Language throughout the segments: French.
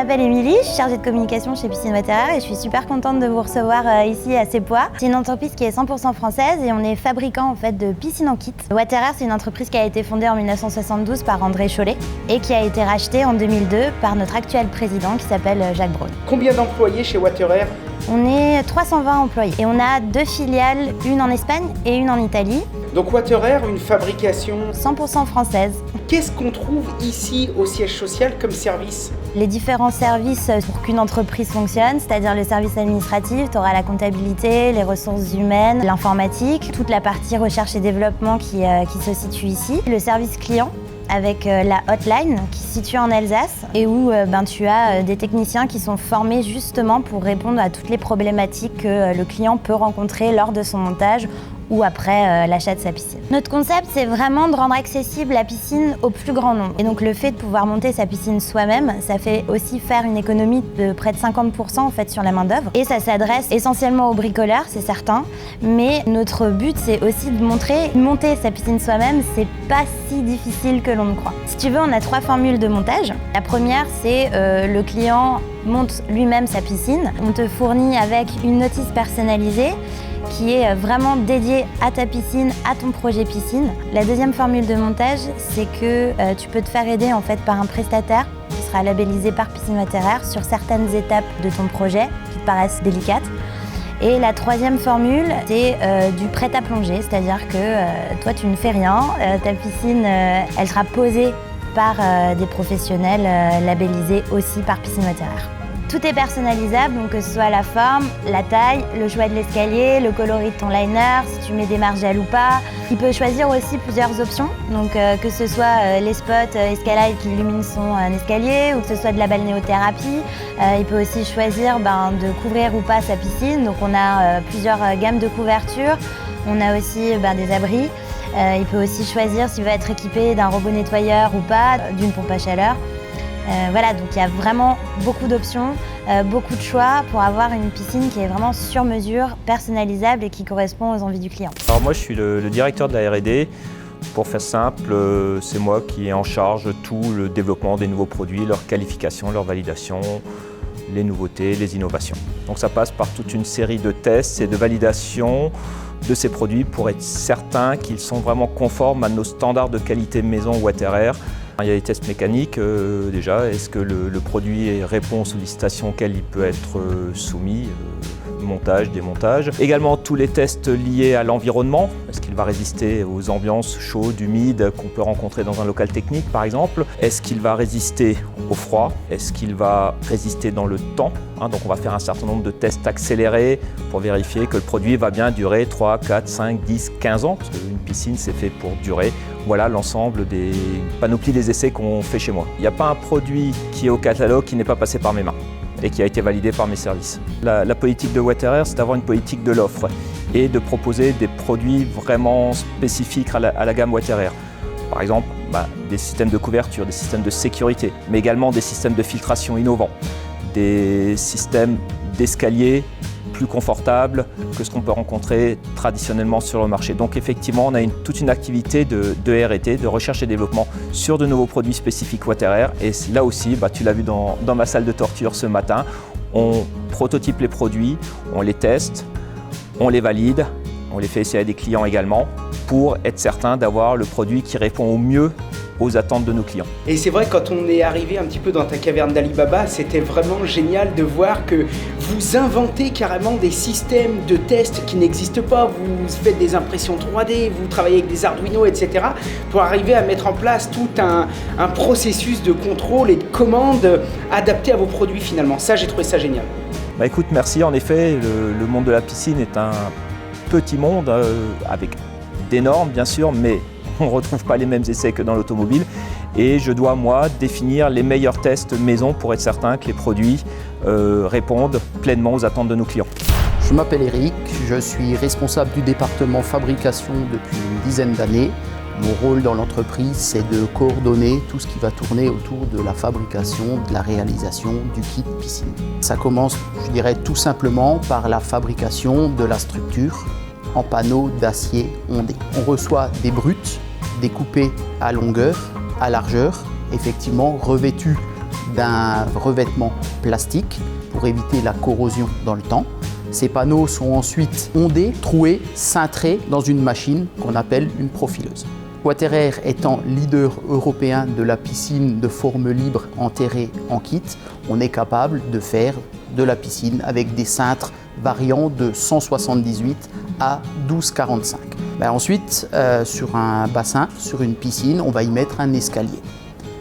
m'appelle Émilie, je suis chargée de communication chez Piscine Water et je suis super contente de vous recevoir ici à Sépois. C'est une entreprise qui est 100% française et on est fabricant en fait de piscines en kit. Water Air, c'est une entreprise qui a été fondée en 1972 par André Chollet et qui a été rachetée en 2002 par notre actuel président qui s'appelle Jacques Braun. Combien d'employés chez Water Air ? On est 320 employés et on a 2 filiales, une en Espagne et une en Italie. Donc Water Air, une fabrication 100% française. Qu'est-ce qu'on trouve ici au siège social comme service ? Les différents services pour qu'une entreprise fonctionne, c'est-à-dire le service administratif, tu auras la comptabilité, les ressources humaines, l'informatique, toute la partie recherche et développement qui se situe ici. Le service client, avec la hotline qui se situe en Alsace et où tu as des techniciens qui sont formés justement pour répondre à toutes les problématiques que le client peut rencontrer lors de son montage ou après l'achat de sa piscine. Notre concept, c'est vraiment de rendre accessible la piscine au plus grand nombre. Et donc le fait de pouvoir monter sa piscine soi-même, ça fait aussi faire une économie de près de 50% en fait sur la main-d'œuvre. Et ça s'adresse essentiellement aux bricoleurs, c'est certain. Mais notre but, c'est aussi de montrer monter sa piscine soi-même, c'est pas si difficile que l'on ne croit. Si tu veux, on a 3 formules de montage. La première, c'est le client monte lui-même sa piscine. On te fournit avec une notice personnalisée qui est vraiment dédiée à ta piscine, à ton projet piscine. La deuxième formule de montage, c'est que tu peux te faire aider en fait par un prestataire qui sera labellisé par Piscine Water Air sur certaines étapes de ton projet qui te paraissent délicates. Et la troisième formule, c'est du prêt à plonger, c'est-à-dire que toi tu ne fais rien, ta piscine elle sera posée par des professionnels labellisés aussi par Piscine Water Air. Tout est personnalisable, donc que ce soit la forme, la taille, le choix de l'escalier, le coloris de ton liner, si tu mets des margelles ou pas. Il peut choisir aussi plusieurs options, donc que ce soit les spots Escalade qui illuminent son escalier ou que ce soit de la balnéothérapie. Il peut aussi choisir de couvrir ou pas sa piscine, donc on a plusieurs gammes de couverture. On a aussi des abris. Il peut aussi choisir s'il veut être équipé d'un robot nettoyeur ou pas, d'une pompe à chaleur. Voilà, donc il y a vraiment beaucoup d'options, beaucoup de choix pour avoir une piscine qui est vraiment sur mesure, personnalisable et qui correspond aux envies du client. Alors moi je suis le directeur de la R&D. Pour faire simple, c'est moi qui ai en charge tout le développement des nouveaux produits, leur qualification, leur validation, les nouveautés, les innovations. Donc ça passe par toute une série de tests et de validations de ces produits pour être certain qu'ils sont vraiment conformes à nos standards de qualité maison Water Air. Il y a les tests mécaniques déjà, est-ce que le produit répond aux sollicitations auxquelles il peut être soumis, montage, démontage. Également tous les tests liés à l'environnement, est-ce qu'il va résister aux ambiances chaudes, humides qu'on peut rencontrer dans un local technique par exemple. Est-ce qu'il va résister au froid, est-ce qu'il va résister dans le temps. Donc on va faire un certain nombre de tests accélérés pour vérifier que le produit va bien durer 3, 4, 5, 10, 15 ans, parce qu'une piscine c'est fait pour durer. Voilà l'ensemble des panoplies des essais qu'on fait chez moi. Il n'y a pas un produit qui est au catalogue qui n'est pas passé par mes mains et qui a été validé par mes services. La politique de Water Air, c'est d'avoir une politique de l'offre et de proposer des produits vraiment spécifiques à la gamme Water Air. Par exemple, des systèmes de couverture, des systèmes de sécurité, mais également des systèmes de filtration innovants, des systèmes d'escalier plus confortables que ce qu'on peut rencontrer traditionnellement sur le marché. Donc effectivement, on a toute une activité de R&D, de recherche et développement sur de nouveaux produits spécifiques Water Air. Et là aussi, tu l'as vu dans ma salle de torture ce matin, on prototype les produits, on les teste, on les valide, on les fait essayer à des clients également pour être certain d'avoir le produit qui répond au mieux aux attentes de nos clients. Et c'est vrai, quand on est arrivé un petit peu dans ta caverne d'Alibaba, c'était vraiment génial de voir que vous inventez carrément des systèmes de tests qui n'existent pas. Vous faites des impressions 3D, vous travaillez avec des Arduino, etc. pour arriver à mettre en place tout un processus de contrôle et de commande adapté à vos produits finalement. Ça, j'ai trouvé ça génial. Écoute, merci. En effet, le monde de la piscine est un petit monde avec des normes bien sûr, mais on ne retrouve pas les mêmes essais que dans l'automobile et je dois moi définir les meilleurs tests maison pour être certain que les produits répondent pleinement aux attentes de nos clients. Je m'appelle Eric, je suis responsable du département fabrication depuis une dizaine d'années. Mon rôle dans l'entreprise, c'est de coordonner tout ce qui va tourner autour de la fabrication, de la réalisation du kit piscine. Ça commence, je dirais, tout simplement par la fabrication de la structure en panneaux d'acier ondé. On reçoit des brutes découpés à longueur, à largeur, effectivement revêtus d'un revêtement plastique pour éviter la corrosion dans le temps. Ces panneaux sont ensuite ondés, troués, cintrés dans une machine qu'on appelle une profileuse. Water-Air étant leader européen de la piscine de forme libre enterrée en kit, on est capable de faire de la piscine avec des cintres variant de 178 à 1245. Ensuite, sur un bassin, sur une piscine, on va y mettre un escalier.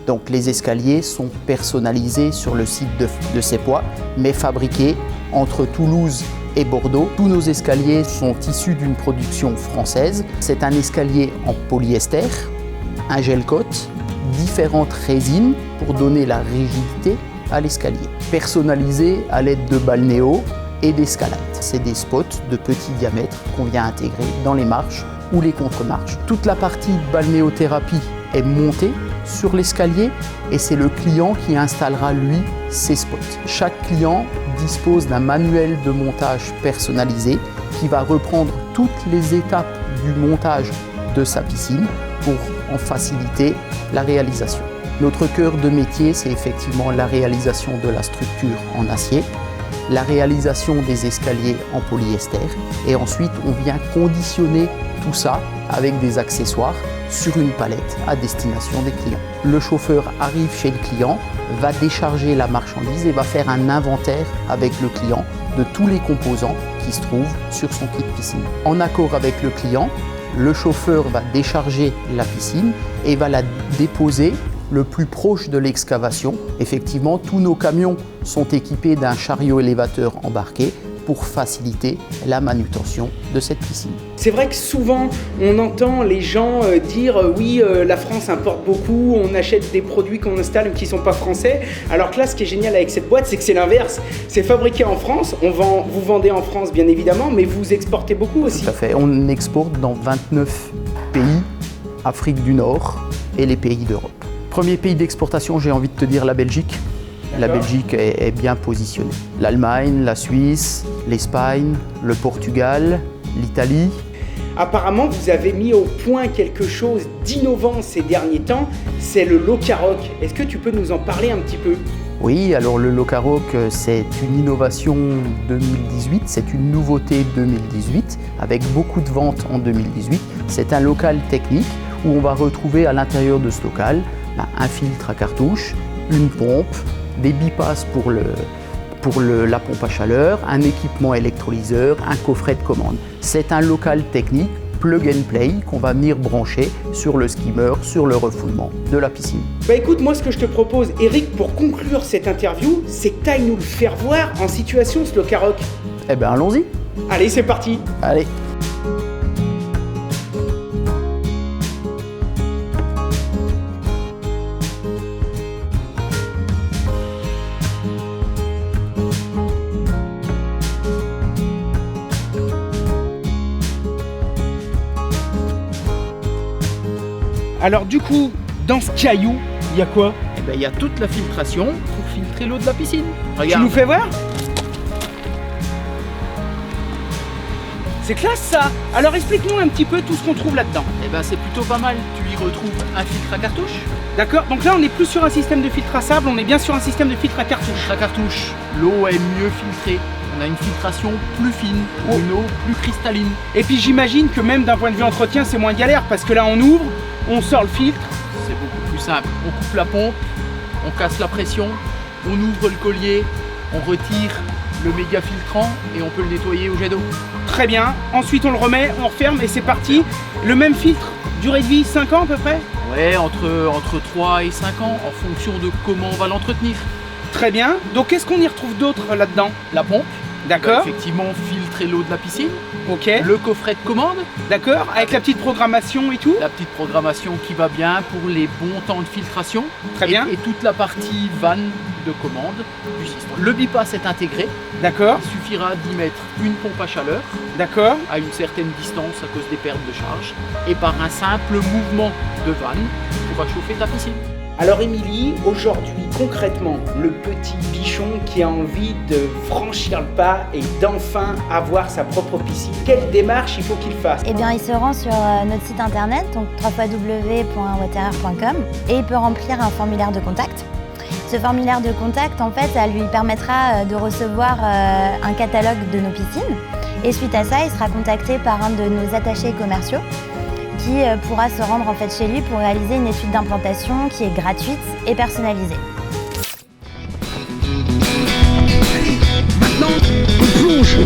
Donc les escaliers sont personnalisés sur le site de Seppois, mais fabriqués entre Toulouse et Bordeaux. Tous nos escaliers sont issus d'une production française. C'est un escalier en polyester, un gel-coat, différentes résines pour donner la rigidité à l'escalier. Personnalisé à l'aide de balnéo et d'escalade. C'est des spots de petit diamètre qu'on vient intégrer dans les marches ou les contre-marches. Toute la partie balnéothérapie est montée sur l'escalier et c'est le client qui installera lui ses spots. Chaque client dispose d'un manuel de montage personnalisé qui va reprendre toutes les étapes du montage de sa piscine pour en faciliter la réalisation. Notre cœur de métier, c'est effectivement la réalisation de la structure en acier, la réalisation des escaliers en polyester et ensuite on vient conditionner tout ça avec des accessoires sur une palette à destination des clients. Le chauffeur arrive chez le client, va décharger la marchandise et va faire un inventaire avec le client de tous les composants qui se trouvent sur son kit piscine. En accord avec le client, le chauffeur va décharger la piscine et va la déposer le plus proche de l'excavation. Effectivement, tous nos camions sont équipés d'un chariot élévateur embarqué pour faciliter la manutention de cette piscine. C'est vrai que souvent, on entend les gens dire oui, la France importe beaucoup, on achète des produits qu'on installe qui ne sont pas français. Alors que là, ce qui est génial avec cette boîte, c'est que c'est l'inverse. C'est fabriqué en France, vous vendez en France bien évidemment, mais vous exportez beaucoup aussi. Tout à fait, on exporte dans 29 pays, Afrique du Nord et les pays d'Europe. Premier pays d'exportation, j'ai envie de te dire la Belgique. La Belgique est bien positionnée. L'Allemagne, la Suisse, l'Espagne, le Portugal, l'Italie. Apparemment, vous avez mis au point quelque chose d'innovant ces derniers temps, c'est le Locaroc. Est-ce que tu peux nous en parler un petit peu ? Oui, alors le Locaroc, c'est une innovation 2018, c'est une nouveauté 2018, avec beaucoup de ventes en 2018. C'est un local technique où on va retrouver à l'intérieur de ce local un filtre à cartouche, une pompe, des bipasses pour la pompe à chaleur, un équipement électrolyseur, un coffret de commande. C'est un local technique plug and play qu'on va venir brancher sur le skimmer, sur le refoulement de la piscine. Écoute, moi ce que je te propose, Eric, pour conclure cette interview, c'est que tu ailles nous le faire voir en situation ce Locaroc. Eh bien allons-y. Allez, c'est parti. Allez. Alors du coup, dans ce caillou, il y a quoi ? Il y a toute la filtration pour filtrer l'eau de la piscine. Regarde. Tu nous fais voir ? C'est classe ça. Alors explique-nous un petit peu tout ce qu'on trouve là-dedans. C'est plutôt pas mal. Tu y retrouves un filtre à cartouche. D'accord, donc là on n'est plus sur un système de filtre à sable, on est bien sur un système de filtre à cartouche. Filtre à cartouche, l'eau est mieux filtrée. On a une filtration plus fine, une eau plus cristalline. Et puis j'imagine que même d'un point de vue entretien, c'est moins galère parce que là on ouvre, on sort le filtre. C'est beaucoup plus simple. On coupe la pompe, on casse la pression, on ouvre le collier, on retire le méga filtrant et on peut le nettoyer au jet d'eau. Très bien. Ensuite on le remet, on referme et c'est parti. Le même filtre, durée de vie 5 ans à peu près ? Ouais, entre 3 et 5 ans en fonction de comment on va l'entretenir. Très bien. Donc qu'est-ce qu'on y retrouve d'autre là-dedans ? La pompe. D'accord. Effectivement, filtrer l'eau de la piscine. Ok. Le coffret de commande. D'accord, avec la petite programmation et tout. La petite programmation qui va bien pour les bons temps de filtration. Très bien. Et toute la partie vanne de commande du système. Le bypass est intégré. D'accord. Il suffira d'y mettre une pompe à chaleur. D'accord. À une certaine distance à cause des pertes de charge. Et par un simple mouvement de vanne, on va chauffer ta piscine. Alors Émilie, aujourd'hui concrètement, le petit bichon qui a envie de franchir le pas et d'enfin avoir sa propre piscine, quelle démarche il faut qu'il fasse ? Eh bien, il se rend sur notre site internet, donc www.waterair.com, et il peut remplir un formulaire de contact. Ce formulaire de contact, en fait, ça lui permettra de recevoir un catalogue de nos piscines. Et suite à ça, il sera contacté par un de nos attachés commerciaux qui pourra se rendre en fait chez lui pour réaliser une étude d'implantation qui est gratuite et personnalisée. Maintenant, on plonge.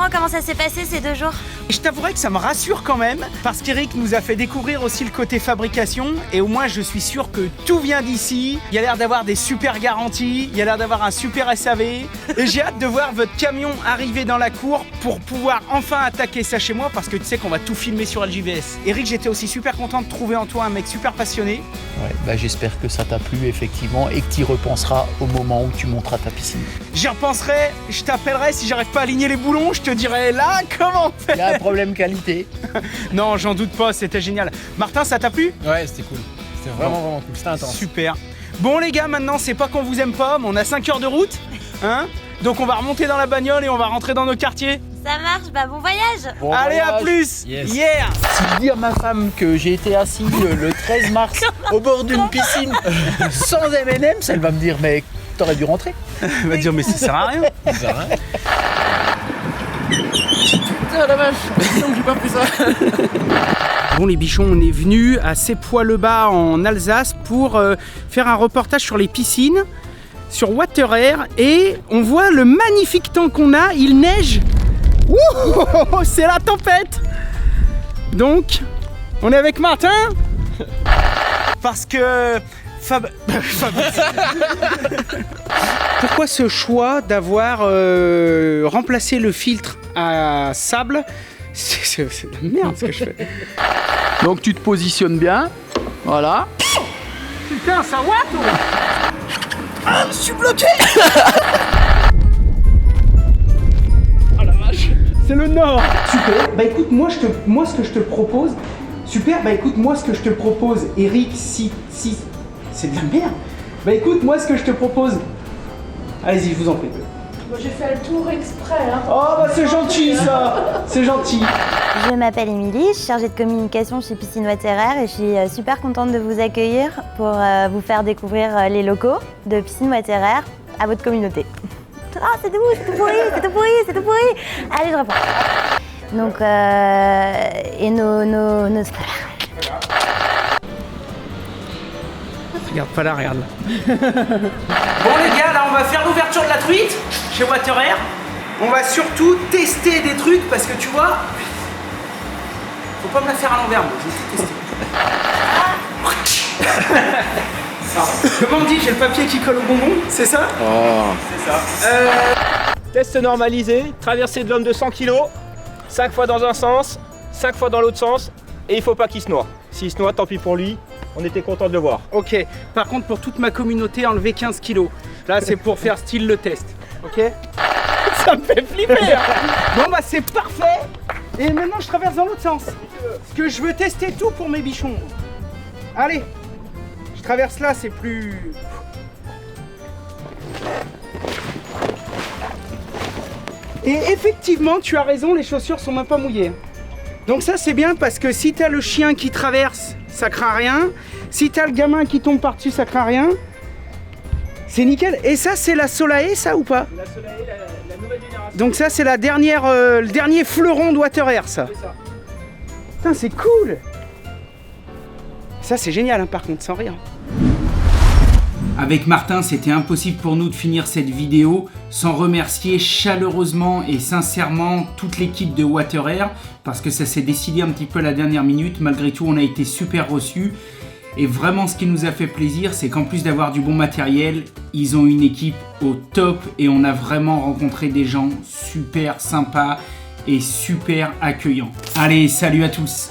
Comment ça s'est passé ces 2 jours? Je t'avouerai que ça me rassure quand même, parce qu'Eric nous a fait découvrir aussi le côté fabrication, et au moins je suis sûr que tout vient d'ici. Il y a l'air d'avoir des super garanties, il y a l'air d'avoir un super SAV, et j'ai hâte de voir votre camion arriver dans la cour pour pouvoir enfin attaquer ça chez moi, parce que tu sais qu'on va tout filmer sur LJVS. Eric, j'étais aussi super content de trouver en toi un mec super passionné. Ouais, bah j'espère que ça t'a plu effectivement et que tu y repenseras au moment où tu monteras ta piscine. J'y repenserai, je t'appellerai si j'arrive pas à aligner les boulons, je te dirai là comment faire. Il y a un problème qualité. Non, j'en doute pas, c'était génial. Martin, ça t'a plu? Ouais, c'était cool. C'était vraiment cool, c'était intense. Super. Bon les gars, maintenant c'est pas qu'on vous aime pas, mais on a 5 heures de route, hein? Donc on va remonter dans la bagnole et on va rentrer dans nos quartiers. Ça marche, bah bon voyage. Bon Allez, voyage. à plus. Yes. Yeah. Si je dis à ma femme que j'ai été assis le 13 mars au bord d'une piscine sans M&M's, elle va me dire mais t'aurais dû rentrer. Elle va dire mais ça sert à rien. Ça va, hein. Putain la vache, donc j'ai pas pris ça. Bon les bichons, on est venus à Sépois-le-Bas en Alsace pour faire un reportage sur les piscines, sur Water Air, et on voit le magnifique temps qu'on a, il neige. Ouh, c'est la tempête. Donc, on est avec Martin parce que pourquoi ce choix d'avoir remplacé le filtre à sable? C'est de la merde ce que je fais. Donc tu te positionnes bien, voilà. Putain, ça what? Ah, je suis bloqué. Oh la vache. C'est le nord. Super. Bah écoute, moi ce que je te propose. Super. Bah écoute, moi ce que je te propose, Eric, si c'est de la merde. Bah écoute, moi ce que je te propose. Allez-y, je vous en prie. Moi j'ai fait le tour exprès. Hein. Oh bah c'est gentil ça. C'est gentil. Je m'appelle Émilie, je suis chargée de communication chez Piscine Water Air et je suis super contente de vous accueillir pour vous faire découvrir les locaux de Piscine Water Air à votre communauté. Ah, c'est tout pourri, c'est tout pourri, c'est tout pourri. Allez, je reprends. Donc, et nos... Regarde pas là, regarde là. Bon les gars, là on va faire l'ouverture de la truite chez Water Air. On va surtout tester des trucs parce que tu vois, faut pas me la faire à l'envers, moi, je vais tout tester. Comment on dit, j'ai le papier qui colle au bonbon, c'est ça? Oh. C'est ça. Test normalisé, traversée de l'homme de 100 kg, 5 fois dans un sens, 5 fois dans l'autre sens, et il faut pas qu'il se noie. S'il se noie, tant pis pour lui, on était content de le voir. Ok, par contre pour toute ma communauté, enlever 15 kilos. Là c'est pour faire style le test, ok? Ça me fait flipper hein. Bon bah c'est parfait. Et maintenant je traverse dans l'autre sens. Parce que je veux tester tout pour mes bichons. Allez, je traverse là, c'est plus... Et effectivement, tu as raison, les chaussures sont même pas mouillées. Donc ça c'est bien parce que si t'as le chien qui traverse, ça craint rien. Si t'as le gamin qui tombe par-dessus, ça craint rien. C'est nickel. Et ça, c'est la Solae, ça ou pas? La Solae, la nouvelle génération. Donc ça, c'est la dernière, le dernier fleuron de Water Air, ça. C'est ça. Putain, c'est cool. Ça, c'est génial, hein, par contre, sans rire. Avec Martin, c'était impossible pour nous de finir cette vidéo sans remercier chaleureusement et sincèrement toute l'équipe de Water Air, parce que ça s'est décidé un petit peu à la dernière minute. Malgré tout, on a été super reçus. Et vraiment, ce qui nous a fait plaisir, c'est qu'en plus d'avoir du bon matériel, ils ont une équipe au top et on a vraiment rencontré des gens super sympas et super accueillants. Allez, salut à tous!